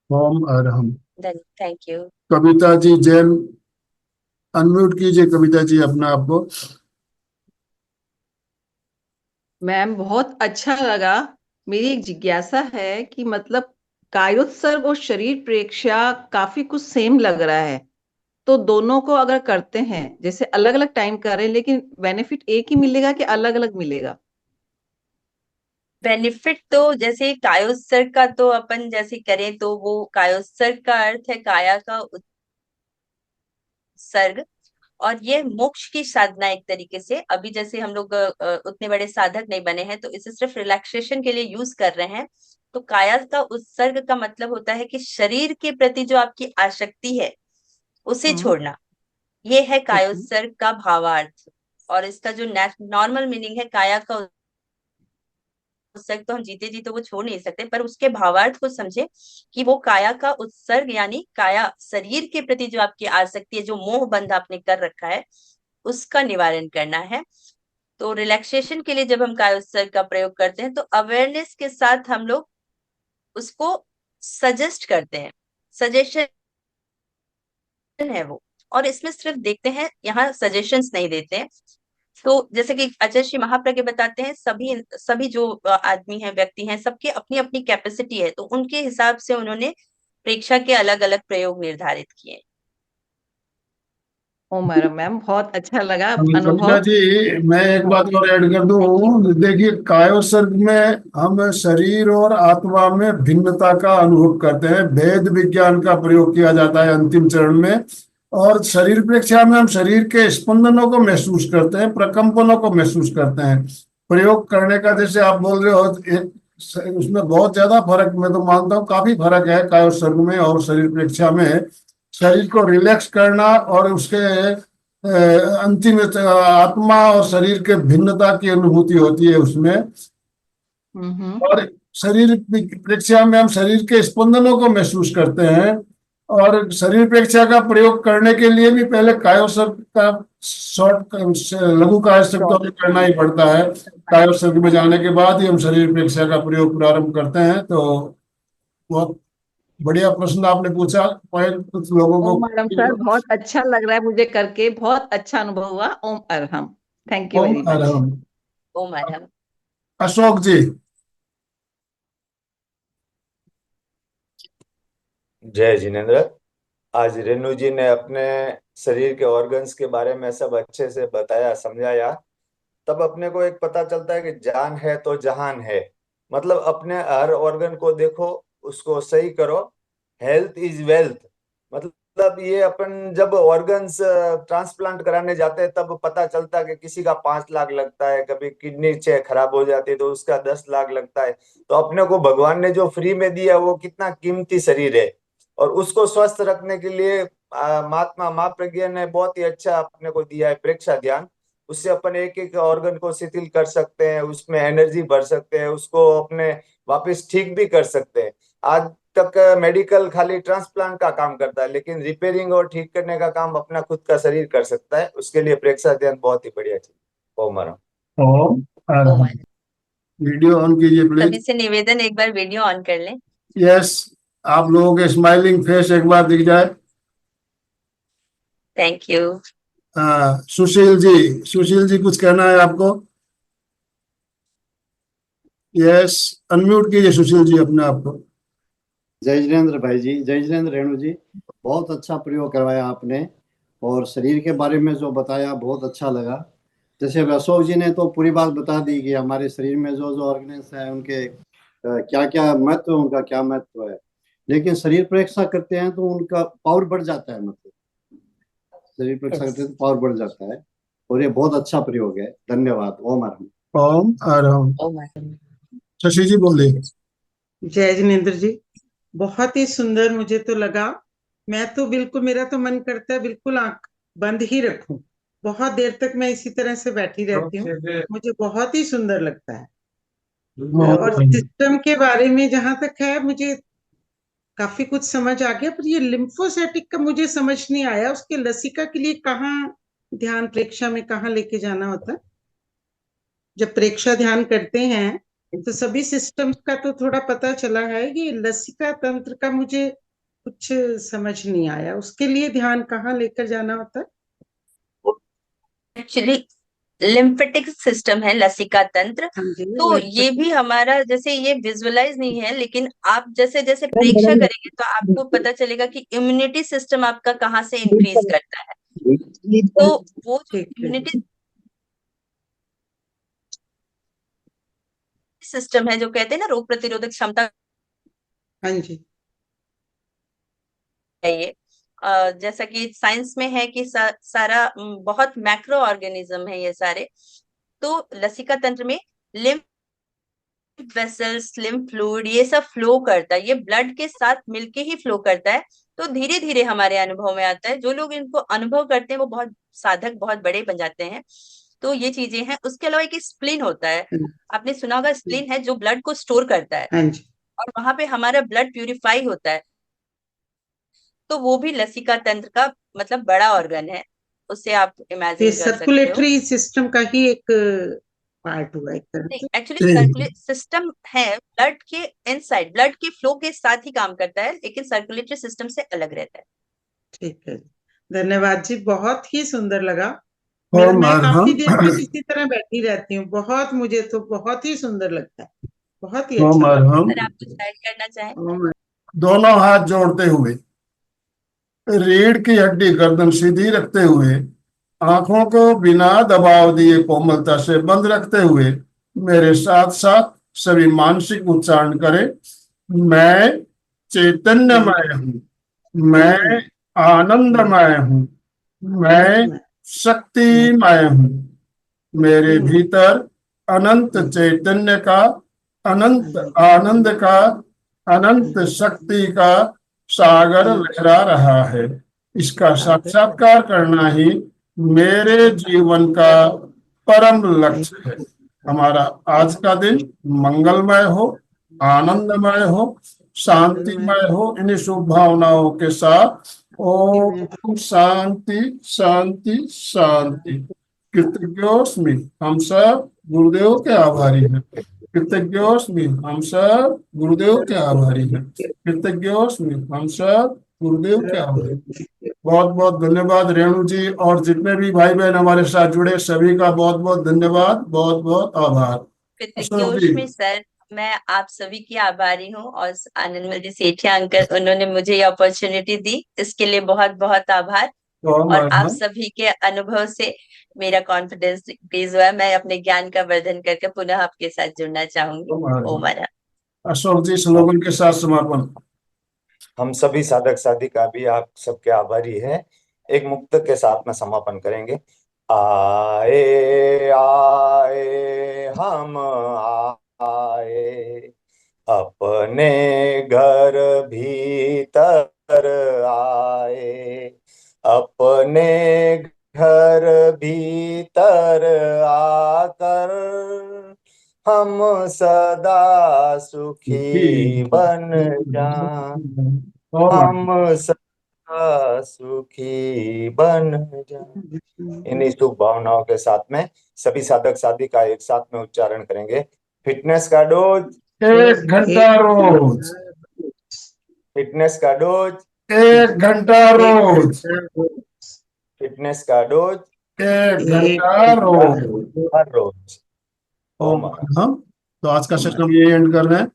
ओम अरहम। Thank you. Kavita ji Jain, unmute कीजिए कविता जी अपना आपको। मैम बहुत अच्छा लगा। मेरी एक जिज्ञासा है कि मतलब कायोत्सर्ग और शरीर प्रेक्षा काफी कुछ सेम लग रहा है, तो दोनों को अगर करते हैं, जैसे अलग अलग टाइम करें, लेकिन बेनिफिट एक ही मिलेगा कि अलग अलग मिलेगा? बेनिफिट तो जैसे कायोत्सर्ग का तो अपन जैसे करें तो वो कायोत्सर्ग का अर्थ है काया का उत्सर्ग, और ये मोक्ष की साधना एक तरीके से। अभी जैसे हम लोग उतने बड़े साधक नहीं बने हैं तो इसे सिर्फ रिलैक्सेशन के लिए यूज कर रहे हैं। तो काया का उत्सर्ग का मतलब होता है कि शरीर के प्रति जो आपकी आसक्ति है उसे हम्म। छोड़ना। ये है ठीक है। कायोत्सर्ग का भावार्थ। और इसका जो नॉर्मल मीनिंग है काया का उत्सर्ग, तो हम जीते जी तो वो छोड़ नहीं सकते, पर उसके भावार्थ को समझे कि वो काया का उत्सर्ग यानी काया शरीर के प्रति जो आपकी आसक्ति है, जो मोह बंध आपने कर रखा है, उसका निवारण करना है। तो रिलैक्सेशन के लिए जब हम काय उत्सर्ग का प्रयोग करते हैं तो अवेयरनेस के साथ हम लोग उसको सजेस्ट करते हैं। सजेशन है वो, और इसमें सिर्फ देखते हैं, यहाँ सजेशंस नहीं देते हैं। तो जैसे कि आचार्य श्री महाप्रज्ञ बताते हैं, सभी सभी जो आदमी हैं, व्यक्ति हैं, सबकी अपनी अपनी कैपेसिटी है, तो उनके हिसाब से उन्होंने प्रेक्षा के अलग अलग प्रयोग निर्धारित किए। ओ मैडम, मैम बहुत अच्छा लगा कविता अनुभव। जी, मैं एक बात और ऐड कर दूं। देखिए, कायोत्सर्ग में हम शरीर और आत्मा में भिन्नता का अनुभव करते हैं। भेद विज्ञान का प्रयोग किया जाता है अंतिम चरण में। और शरीर प्रेक्षा में हम शरीर के स्पंदनों को महसूस करते हैं, प्रकंपनों को महसूस करते हैं। प्रयोग करने का जैसे आप बोल रहे हो, उसमें बहुत ज्यादा फर्क, मैं तो मानता हूँ काफी फर्क है कायोत्सर्ग में और शरीर प्रेक्षा में। शरीर को रिलैक्स करना और उसके अंतिम आत्मा और शरीर के भिन्नता की अनुभूति होती है उसमें। हम्म। और शरीर प्रेक्षा में हम शरीर के स्पंदनों को महसूस करते हैं। और शरीर प्रेक्षा का प्रयोग करने के लिए भी पहले कायोत्सर्ग का शॉर्ट लघु कायोत्सर्ग तो करना ही पड़ता है। कायोत्सर्ग में जाने के बाद ही हम शरीर प्रेक्षा का प्रयोग प्रारंभ करते हैं। तो बहुत बढ़िया प्रश्न आपने पूछा। पॉइंट कुछ लोगों ओम मैडम सर, को। बहुत अच्छा लग रहा है मुझे करके, बहुत अच्छा अनुभव हुआ। ओम अरहम। थैंक यू ओम वेरी मच। अरहम। ओ मैडम। अशोक जी। जय जिनेन्द्र। आज रेणु जी ने अपने शरीर के ऑर्गन्स के बारे में सब अच्छे से बताया, समझाया। तब अपने को एक पता चलता है कि जान है तो जहान है। मतलब अपने हर ऑर्गन को देखो, उसको सही करो। Health is wealth. मतलब मतलब ये अपन जब ऑर्गन्स ट्रांसप्लांट कराने जाते हैं तब पता चलता है कि किसी का 5 लाख लगता है, कभी किडनी खराब हो जाती है तो उसका 10 लाख लगता है। तो अपने को भगवान ने जो फ्री में दिया वो कितना कीमती शरीर है, और उसको स्वस्थ रखने के लिए महात्मा माँ प्रज्ञा ने बहुत ही अच्छा अपने को दिया है प्रेक्षा ध्यान। उससे अपन एक एक ऑर्गन को शिथिल कर सकते हैं, उसमें एनर्जी भर सकते हैं, उसको अपने वापस ठीक भी कर सकते हैं। आज तक मेडिकल खाली ट्रांसप्लांट का काम करता है, लेकिन रिपेयरिंग और ठीक करने का काम अपना खुद का शरीर कर सकता है। उसके लिए प्रेक्षा ध्यान बहुत ही बढ़िया चीज। ओम हरा। ओम ओम अरहम। हर। वीडियो ऑन कीजिए सभी प्लीज। से निवेदन, एक बार वीडियो ऑन कर लें। यस, आप लोगों के स्माइलिंग फेस एक बार दिख जाए। Thank you. सुशील जी कुछ कहना है आपको? यस, अनम्यूट कीजिए सुशील जी अपने आप को। जय जिनेन्द्र भाई जी, जय जिनेन्द्र रेणु जी, बहुत अच्छा प्रयोग करवाया आपने, और शरीर के बारे में जो बताया बहुत अच्छा लगा। जैसे अशोक जी ने तो पूरी बात बता दी कि हमारे शरीर में जो जो ऑर्गेन्स हैं उनके क्या क्या महत्व, उनका क्या महत्व है। लेकिन शरीर परीक्षा करते हैं तो उनका पावर बढ़ जाता है, मतलब शरीर परीक्षा करते हैं तो पावर बढ़ जाता है, और ये बहुत अच्छा प्रयोग है। धन्यवाद। ओम हर। ओम अरहम। ओम हर। शशि जी बोलिए। जय जिनेन्द्र जी, बहुत ही सुंदर मुझे तो लगा। मैं तो बिल्कुल, मेरा तो मन करता है बिल्कुल आंख बंद ही रखूं, बहुत देर तक मैं इसी तरह से बैठी रहती हूँ। मुझे बहुत ही सुंदर लगता है। और सिस्टम के बारे में जहां तक है, मुझे काफी कुछ समझ आ गया, पर ये लिम्फोसाइटिक का मुझे समझ नहीं आया। उसके लसिका के लिए कहाँ ध्यान प्रेक्षा में कहाँ लेके जाना होता है? जब प्रेक्षा ध्यान करते हैं तो सभी सिस्टम्स का तो थोड़ा पता चला है, ये लसिका तंत्र का मुझे कुछ समझ नहीं आया। उसके लिए ध्यान कहाँ लेकर जाना होता है? एक्चुअली लिम्फेटिक सिस्टम है लसिका तंत्र। हाँ जी, तो ये भी हमारा, जैसे ये विजुअलाइज नहीं है, लेकिन आप जैसे जैसे प्रेक्षा करेंगे तो आपको पता चलेगा कि इम्यूनिटी सिस्टम आपका कहाँ से इंक्रीज करता है। तो वो जो ठीक है। इम्यूनिटी सिस्टम है, जो कहते हैं ना रोग प्रतिरोधक क्षमता हाँ जी, है ये। जैसा कि साइंस में है कि सारा बहुत मैक्रो ऑर्गेनिज्म है ये सारे। तो लसिका तंत्र में लिम्फ वेसल्स, लिम्फ फ्लूइड, ये सब फ्लो करता है, ये ब्लड के साथ मिलके ही फ्लो करता है। तो धीरे धीरे हमारे अनुभव में आता है। जो लोग इनको अनुभव करते हैं वो बहुत साधक, बहुत बड़े बन जाते हैं। तो ये चीजें हैं। उसके अलावा एक स्प्लीन होता है, आपने सुना होगा, स्प्लीन है जो ब्लड को स्टोर करता है, हाँ जी। और वहां पे हमारा ब्लड प्यूरिफाई होता है। तो वो भी लसिका तंत्र का मतलब बड़ा ऑर्गन है, उससे आप ये इमेजिन कर सकते हो। सर्कुलेटरी सिस्टम का ही एक पार्ट हुआ एक तरह से। एक्चुअली सर्कुलेट सिस्टम है, ब्लड के इनसाइड, ब्लड के फ्लो के साथ ही काम करता है, लेकिन सर्कुलेटरी सिस्टम से अलग रहता है। ठीक है, धन्यवाद जी, बहुत ही सुंदर लगा। ओम मैं काफी देर अरहम। तक इसी तरह बैठी रहती हूँ, बहुत, मुझे तो बहुत ही सुंदर लगता है, बहुत ही ओम अच्छा लगता अरहम। सर, आप कुछ ऐड करना चाहें? है। दोनों हाथ जोड़ते हुए, रीढ़ की हड्डी गर्दन सीधी रखते हुए, आंखों को बिना दबाव दिए कोमलता से बंद रखते हुए मेरे साथ साथ सभी मानसिक उच्चारण करें। मैं चैतन्यमय हूँ, मैं आनंदमय हूँ, मैं शक्तिमय हूँ। मेरे भीतर अनंत चैतन्य का, अनंत आनंद का, अनंत शक्ति का सागर लहरा रहा है। इसका साक्षात्कार करना ही मेरे जीवन का परम लक्ष्य है। हमारा आज का दिन मंगलमय हो, आनंदमय हो, शांतिमय हो। इन्हीं शुभ भावनाओं के साथ ओम शांति शांति शांति। कृतज्ञोस्मि, हम सब गुरुदेव के आभारी हैं। कृतज्ञोस्मि, हम सब गुरुदेव के आभारी हैं। कृतज्ञोस्मि, हम सब गुरुदेव के आभारी हैं। बहुत बहुत धन्यवाद रेणु जी, और जितने भी भाई बहन हमारे साथ जुड़े सभी का बहुत बहुत धन्यवाद, बहुत बहुत आभार। अशोक जी। कृतज्ञोस्मि सर, मैं आप सभी की आभारी हूँ, और आनंदमल जी सेठिया अंकल, उन्होंने मुझे ये अपॉर्चुनिटी दी, इसके लिए बहुत बहुत आभार। ओम और आप अरहम। सभी के अनुभव से मेरा कॉन्फिडेंस इंक्रीज हुआ है। मैं अपने ज्ञान का वर्धन करके पुनः आपके साथ जुड़ना चाहूंगी। ओम अरहम। ओम हर। अशोक जी स्लोगन के साथ समापन। हम सभी साधक साधिका भी आप सबके आभारी हैं। एक मुक्त के साथ में समापन करेंगे। आए आए हम आए, अपने घर भीतर आए, अपने घर भीतर आकर हम सदा सुखी बन जाएं, हम सदा सुखी बन जाएं। इन्हीं शुभ भावनाओं के साथ में सभी साधक साधिका एक साथ में उच्चारण करेंगे। फिटनेस का डोज 1 घंटा रोज, फिटनेस का डोज 1 घंटा रोज, फिटनेस का डोज 1 घंटा रोज। हर रोज। ओम ओम अरहम। तो आज का सेशन हम यही एंड कर रहे हैं।